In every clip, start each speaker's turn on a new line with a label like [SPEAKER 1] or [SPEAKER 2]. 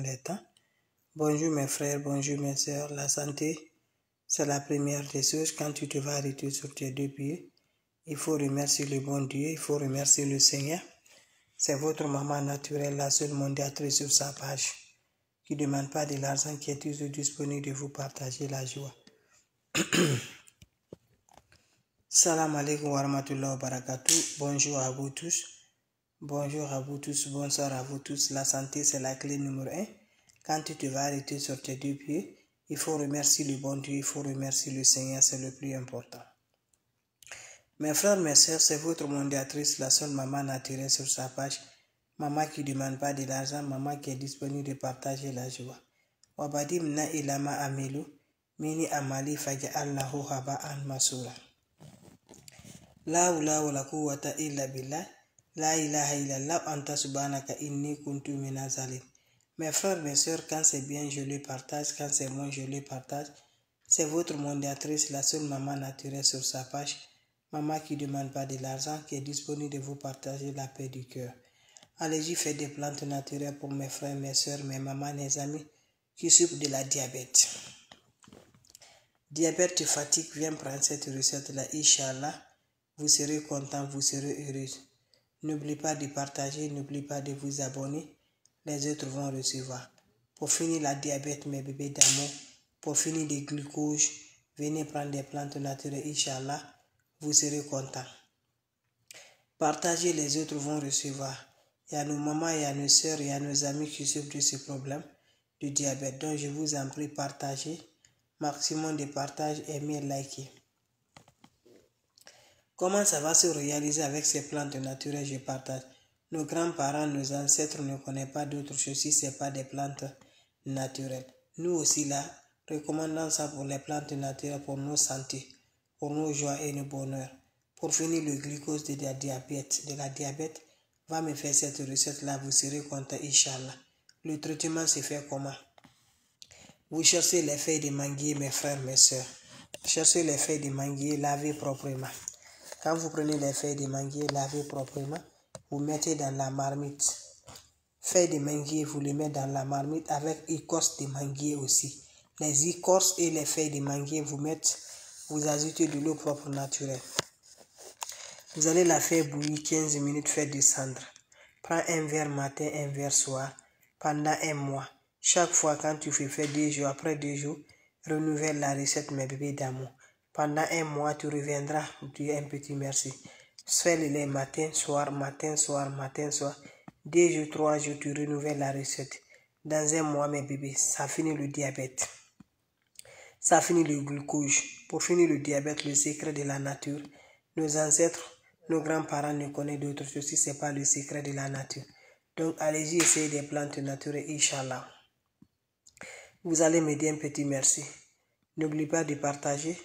[SPEAKER 1] les temps. Bonjour mes frères, bonjour mes sœurs. La santé, c'est la première des choses. Quand tu te vas arrêter sur tes deux pieds, il faut remercier le bon Dieu, il faut remercier le Seigneur. C'est votre maman naturelle, la seule mondiatrice sur sa page, qui ne demande pas de l'argent, qui est toujours disponible de vous partager la joie. Salam alaikum wa rahmatullahi wa barakatuh. Bonjour à vous tous. Bonjour à vous tous, bonsoir à vous tous. La santé, c'est la clé numéro 1. Quand tu te vas arrêter sur tes deux pieds, il faut remercier le bon Dieu, il faut remercier le Seigneur, c'est le plus important. Mes frères, mes sœurs, c'est votre mondiatrice, la seule maman naturelle sur sa page. Maman qui ne demande pas de l'argent, maman qui est disponible de partager la joie. Wabadim na ilama amelu, mini amali faja allahu haba an masura. La ula wala quwwata illa billah. La ilaha illallah anta subhanaka inni kuntu minaz zalim. Mes frères, mes sœurs, quand c'est bien, je le partage. Quand c'est bon, je le partage. C'est votre mondiatrice, la seule maman naturelle sur sa page. Maman qui ne demande pas de l'argent, qui est disponible de vous partager la paix du cœur. Allez-y, faites des plantes naturelles pour mes frères, mes sœurs, mes mamans, mes amis qui souffrent de la diabète. Diabète te fatigue, viens prendre cette recette-là, Inch'Allah. Vous serez content, vous serez heureux. N'oubliez pas de partager, n'oubliez pas de vous abonner. Les autres vont recevoir. Pour finir la diabète, mes bébés d'amour, pour finir le glucose, venez prendre des plantes naturelles, Inch'Allah. Vous serez content. Partagez, les autres vont recevoir. Il y a nos mamans, il y a nos soeurs, il y a nos amis qui souffrent de ce problème de diabète. Donc je vous en prie, partagez. Maximum de partage, aimez, likez. Comment ça va se réaliser avec ces plantes naturelles, je partage. Nos grands-parents, nos ancêtres ne connaissent pas d'autres choses si ce n'est pas des plantes naturelles. Nous aussi là, recommandons ça pour les plantes naturelles, pour nos santé, pour nos joies et nos bonheurs. Pour finir le glucose de la diabète, va me faire cette recette-là, vous serez content, Inch'Allah. Le traitement se fait comment? Vous cherchez les feuilles de manguier, mes frères, mes sœurs. Cherchez les feuilles de manguier, lavez proprement. Quand vous prenez les feuilles de manguier, lavez proprement, vous mettez dans la marmite. Feuilles de manguier, vous les mettez dans la marmite avec écorce de manguier aussi. Les écorces et les feuilles de manguier, vous ajoutez de l'eau propre naturelle. Vous allez la faire bouillir 15 minutes, faire descendre. Prends un verre matin, un verre soir, pendant un mois. Chaque fois quand tu fais faire 2 jours, après 2 jours, renouvelle la recette, mes bébés d'amour. Pendant un mois, tu reviendras, tu dis un petit merci. Fais-le les matin, soir, matin, soir, matin, soir. 2 jours, 3 jours, tu renouvelles la recette. Dans un mois, mes bébés, ça finit le diabète. Ça finit le glucose. Pour finir le diabète, le secret de la nature, nos ancêtres, nos grands-parents ne connaissent d'autres choses si ce n'est pas le secret de la nature. Donc, allez-y, essayez des plantes naturelles, Inch'Allah. Vous allez me dire un petit merci. N'oubliez pas de partager.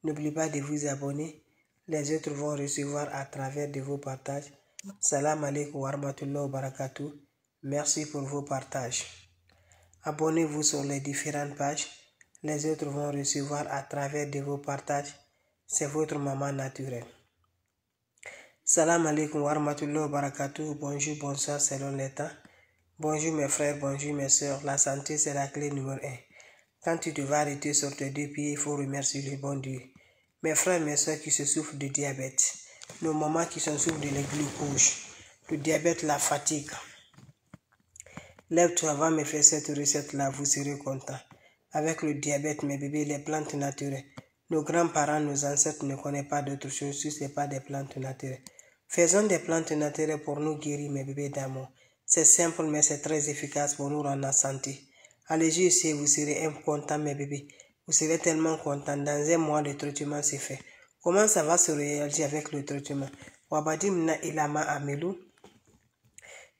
[SPEAKER 1] N'oubliez pas de vous abonner. Les autres vont recevoir à travers de vos partages. Salam alaikum wa rahmatullahi wa barakatuh. Merci pour vos partages. Abonnez-vous sur les différentes pages. Les autres vont recevoir à travers de vos partages. C'est votre maman naturelle. Salam alaikum wa rahmatullahi wa barakatuh. Bonjour, bonsoir selon les temps. Bonjour mes frères, bonjour mes sœurs. La santé, c'est la clé numéro 1. Quand tu te vas arrêter sur tes deux pieds, il faut remercier le bon Dieu. Mes frères, mes soeurs qui se souffrent de diabète, nos mamans qui se souffrent de glucose, le diabète, la fatigue. Lève-toi, va me faire cette recette-là, vous serez contents. Avec le diabète, mes bébés, les plantes naturelles. Nos grands-parents, nos ancêtres ne connaissent pas d'autre chose si ce n'est pas des plantes naturelles. Faisons des plantes naturelles pour nous guérir, mes bébés d'amour. C'est simple, mais c'est très efficace pour nous rendre en santé. Allez-y essayer, vous serez contents, mes bébés. Vous serez tellement contents. Dans un mois, le traitement s'est fait. Comment ça va se réaliser avec le traitement? Wabadim na ilama amelu.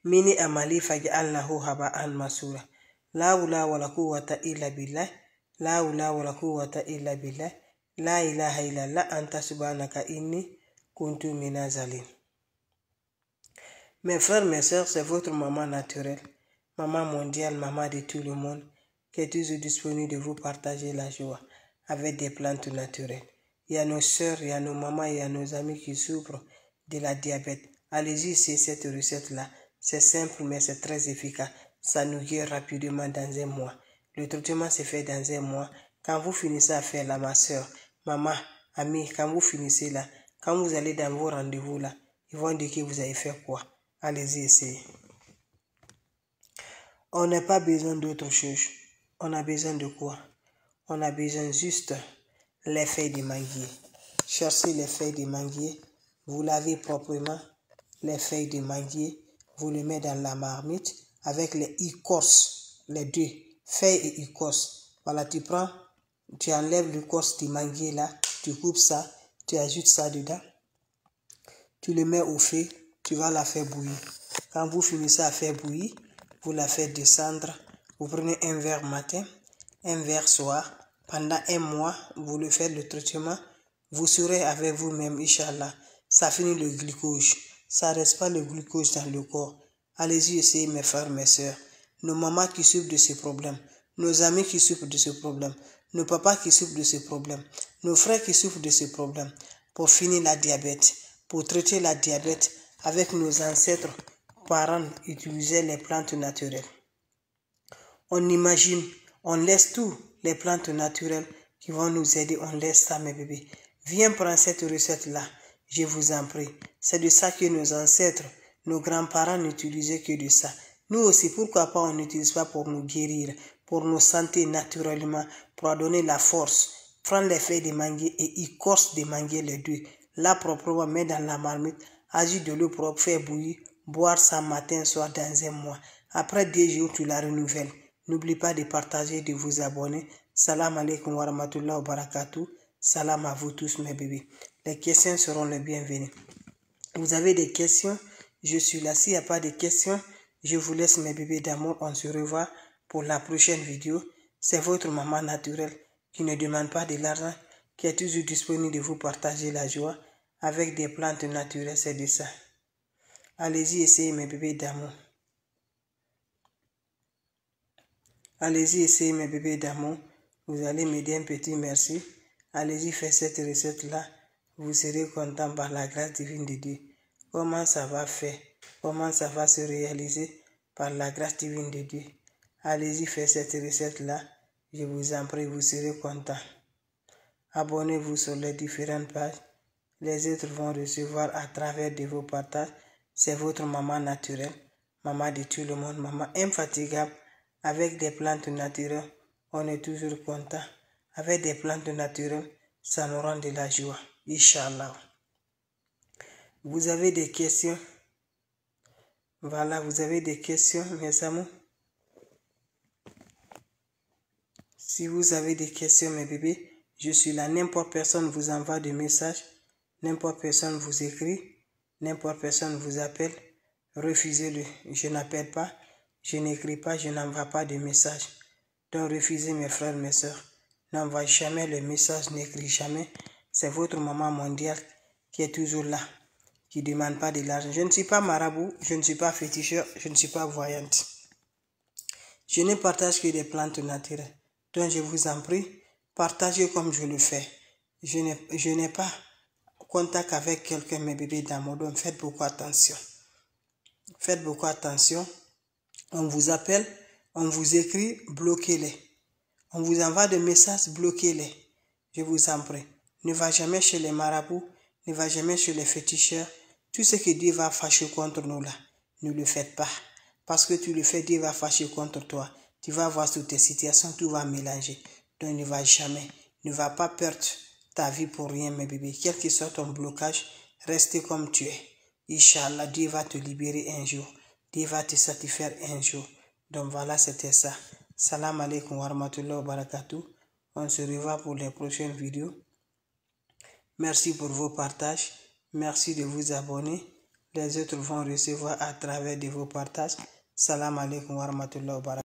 [SPEAKER 1] Mini amali faja allahu haba an masura. La ula wala quwwata illa billah. La ula wala quwwata illa billah. La ilaha illallah anta subhanaka inni kuntu minaz zalim. Mes frères, mes sœurs, c'est votre maman naturelle. Maman mondiale, maman de tout le monde, qui est toujours disponible de vous partager la joie avec des plantes naturelles. Il y a nos sœurs, il y a nos mamans, il y a nos amis qui souffrent de la diabète. Allez-y, c'est cette recette-là. C'est simple, mais c'est très efficace. ça nous guérit rapidement dans un mois. Le traitement se fait dans un mois. Quand vous finissez à faire là, ma soeur, maman, amie, quand vous finissez là, quand vous allez dans vos rendez-vous là, ils vont dire que vous avez fait quoi. Allez-y, essayez. On n'a pas besoin d'autre chose. On a besoin de quoi? On a besoin juste les feuilles de manguier. Cherchez les feuilles de manguier. Vous lavez proprement les feuilles de manguier. Vous les mettez dans la marmite avec les écorces, les deux, feuilles et écorces. Voilà, tu prends, tu enlèves l'écorce du manguier là, tu coupes ça, tu ajoutes ça dedans. Tu le mets au feu, tu vas la faire bouillir. Quand vous finissez à faire bouillir, vous la faites descendre. Vous prenez un verre matin, un verre soir. Pendant un mois, vous le faites le traitement. Vous serez avec vous-même, Inch'Allah. Ça finit le glucose. Ça ne reste pas le glucose dans le corps. Allez-y, essayez, mes frères, mes soeurs. Nos mamans qui souffrent de ce problème. Nos amis qui souffrent de ce problème. Nos papas qui souffrent de ce problème. Nos frères qui souffrent de ce problème. Pour finir la diabète. Pour traiter la diabète, avec nos ancêtres, parents utilisaient les plantes naturelles. On imagine, on laisse tout, les plantes naturelles qui vont nous aider, on laisse ça, mes bébés. Viens prendre cette recette-là, je vous en prie. C'est de ça que nos ancêtres, nos grands-parents n'utilisaient que de ça. Nous aussi, pourquoi pas on n'utilise pas pour nous guérir, pour nos santé naturellement, pour donner la force. Prends les feuilles de manguier et écorce de manguier les deux. Là, proprement, mets dans la marmite, ajoute de l'eau propre, fais bouillir, boire ça matin, soir dans un mois. Après 2 jours, tu la renouvelles. N'oublie pas de partager, de vous abonner. Salam alaikum wa rahmatullahi wa barakatuh. Salam à vous tous, mes bébés. Les questions seront les bienvenues. Vous avez des questions? Je suis là. S'il n'y a pas de questions, je vous laisse, mes bébés d'amour. On se revoit pour la prochaine vidéo. C'est votre maman naturelle qui ne demande pas de l'argent, qui est toujours disponible de vous partager la joie avec des plantes naturelles, c'est de ça. Allez-y, essayez, mes bébés d'amour. Allez-y, essayez, mes bébés d'amour. Vous allez me dire un petit merci. Allez-y, faites cette recette-là. Vous serez content par la grâce divine de Dieu. Comment ça va faire? Comment ça va se réaliser par la grâce divine de Dieu? Allez-y, faites cette recette-là. Je vous en prie, vous serez content. Abonnez-vous sur les différentes pages. Les autres vont recevoir à travers de vos partages. C'est votre maman naturelle, maman de tout le monde, maman infatigable. Avec des plantes naturelles, on est toujours content. Avec des plantes naturelles, ça nous rend de la joie. Inch'Allah. Vous avez des questions? Voilà, vous avez des questions, mes amours? Si vous avez des questions, mes bébés, je suis là. N'importe personne vous envoie des messages. N'importe personne vous écrit. N'importe personne vous appelle. Refusez-le. Je n'appelle pas. Je n'écris pas. Je n'envoie pas de messages. Donc refusez, mes frères, mes soeurs. N'envoie jamais le message. N'écris jamais. C'est votre maman mondiale qui est toujours là. Qui ne demande pas de l'argent. Je ne suis pas marabout. Je ne suis pas féticheur. Je ne suis pas voyante. Je ne partage que des plantes naturelles. Donc je vous en prie, partagez comme je le fais. Je n'ai pas contact avec quelqu'un, mes bébés d'amour, donc faites beaucoup attention. Faites beaucoup attention. On vous appelle, on vous écrit, bloquez-les. On vous envoie des messages, bloquez-les. Je vous en prie. Ne va jamais chez les marabouts, ne va jamais chez les féticheurs. Tout ce que Dieu va fâcher contre nous là, ne le faites pas. Parce que tu le fais, Dieu va fâcher contre toi. Tu vas voir sur tes situations, tout va mélanger. Donc ne va jamais, ne va pas perdre ta vie pour rien, mes bébés. Quel que soit ton blocage, restez comme tu es. Inch'Allah, Dieu va te libérer un jour. Dieu va te satisfaire un jour. Donc voilà, c'était ça. Salam alaikum wa rahmatullahi wa barakatuh. On se revoit pour les prochaines vidéos. Merci pour vos partages. Merci de vous abonner. Les autres vont recevoir à travers de vos partages. Salam alaikum wa rahmatullahi wa barakatuh.